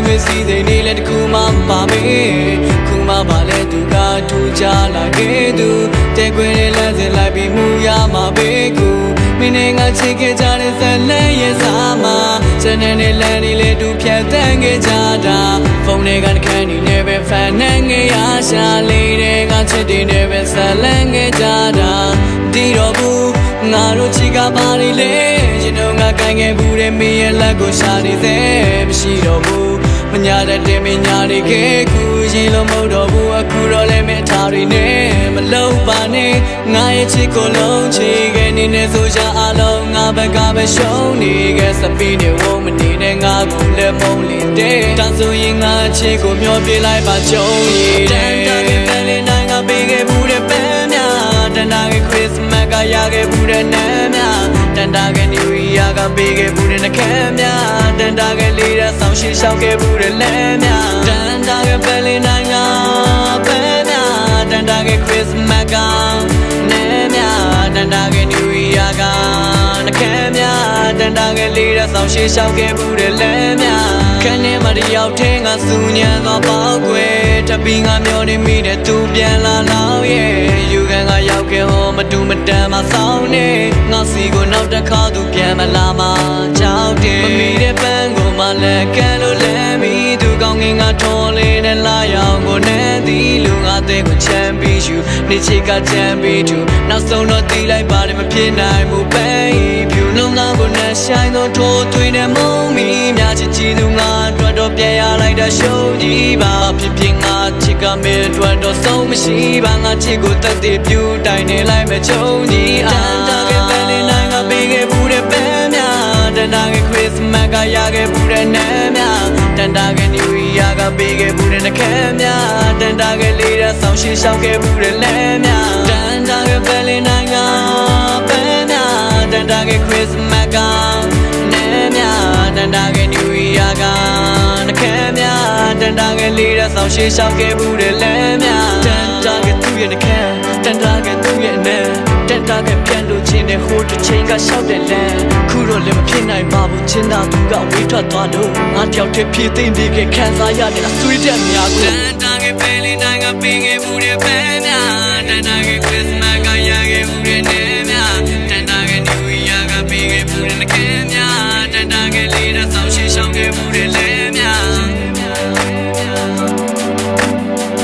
ခွစီတဲ့နေလဲတခုမှမပါမေခုမှပါလဲသူကထူကြလာခဲ့သူတဲ့ခွေလမ်းစဉ်လိုက်ပြီးမူရမှာပဲကူမင်းနဲ့ငါချစ်ခဲ့ကြတဲ့ဇလန်ရဲ့စားမှာစနေနဲ့လမ်းလေးတူဖြတ်တန်းခဲ့ကြတာဖုန်းတွေကတခန်းနေနဲ့ပဲဖန်နဲ့ငယ်ရရှာလေးတွေကချစ်တဲ့နဲ့ပဲဇလန်ခဲ့ကြတာဒီတော့ဘူးငါတို့ချီကပါနေလေကျွန်တော်ငါကိုင်ခဲ့ဘူးတဲ့မင်းရဲ့လက်ကိုရှာနေသေးမရှိတော့ဘူးမညာတဲ့တင်မညာနေခဲ့ခုရင်လုံးမဟုတ်တော့ဘူးအခုတော့လည်းမထားရနဲ့မလုံးပါနဲ့ငါရဲ့ချစ်ကိုလုံးချီခဲ့နေနေဆိုကြအလုံးငါဘက်ကပဲရှုံးနေခဲ့စပီးနေဝုံမနေနဲ့ငါကူလည်းမုံလင်းတဲ့တန်ဆိုရင်ငါချစ်ကိုမျောပြလိုက်ပါကြုံရည်တဲ့တန်တာခဲ့ပဲလေနိုင်ငါပေးခဲ့ဘူးတဲ့ပန်းများတန်တာခဲ့ခရစ်စမတ်ကရခဲ့ဘူးတဲ့နန်းများတန်တာခဲ့နယူးယားကပေးခဲ့ဘူးတဲ့နှခမ်းများတန်တာခဲ့လေးတဲ့ဆောင်းရှိရှောက်ခဲ့ဘူးတဲ့လမ်းများတန်တာခဲ့ပဲလေနိုင်ငါပန်းများတန်တာခဲ့ခရစ်စမတ်ကနန်းများတန်တာခဲ့နယူးယားကနှခမ်းများတန်တာခဲ့လေးတဲ့ဆောင်းရှိရှောက်ခဲ့ဘူးတဲ့လမ်းများခန်းထဲမှာတယောက်ထဲငါစူညံသွားပေါ့ကွယ်တပီးငါမျောနေမိတဲ့သူပြန်လာလောက်ရဲ့ယူခံကရောက်ခဲ့ဟောမတူမတန်မဆောင်နေငါစီကိုနောက်တစ်ခါသူပြန်မလာမှကြောက်တယ်မမီတဲ့ပန်းကိုမှလည်းကန်လို့လဲမိသူကောင်းငင်ကထော်လေးနဲ့လာရောက်ကိုနဲ့ဒီလူငါတဲ့ကိုချမ်းပြီးယူနေချစ်ကချမ်းပြီးသူနောက်ဆုံးတော့တီးလိုက်ပါတယ်မဖြစ်နိုင်ဘူးပဲဖြူလုံးသားကိုနဲ့ဆိုင်တော့ထိုးသွင်းတဲ့မုံမီများချစ်ကြည့်သူငါအတွက်တော့ပြန်ရလိုက်တဲ့ရှုံးကြီးပါဖြစ်ဖြစ်ငါချစ်ကမဲအတွက်တော့ဆုံးမရှိပါငါချစ်ကိုတက်တည်ပြူတိုင်နေလိုက်မဲ့ချုံကြီးတန်တာခဲ့ပဲလေနိုင်ငါပေးခဲ့ဘူးတဲ့ပန်းများတန်တာခဲ့ခရစ်စမတ်ကရခဲ့ဘူးတဲ့နန်းများတန်တာခဲ့နယူးယားကပေးခဲ့ဘူးတဲ့နှခမ်းများတန်တာခဲ့လေးတဲ့ဆောင်းရှိရှောက်ခဲ့ဘူးတဲ့လမ်းများတန်တာခဲ့ပဲလေနိုင်ငါပန်းများတန်တာခဲ့ခရစ်စမတ်ကနန်းများတန်တာခဲ့နယူးယားကနှခမ်းများတန်တာခဲ့လေးတဲ့ဆောင်းရှိရှောက်ခဲ့ဘူးတဲ့လမ်းများတန်တာခဲ့သူ့ရဲ့နှခမ်းတန်တာခဲ့သူ့ရဲ့နန်းတန်တာခဲ့ပြန်လို့ချင်းတဲ့ဟိုတစ်ချိန်ကရှောက်တဲ့လမ်းခုတော့လည်းမဖြစ်နိုင်ပါဘူးချင်းသာသူကဝေးထွက်သွားတော့ငါတယောက်တည်းဖြစ်သိမ့်ပြီးခံစားရတဲ့အဆွေးတက်များကိုတန်တာခဲ့ပဲလေးနိုင်ကပေးခဲ့ဘူးတဲ့ပန်းများ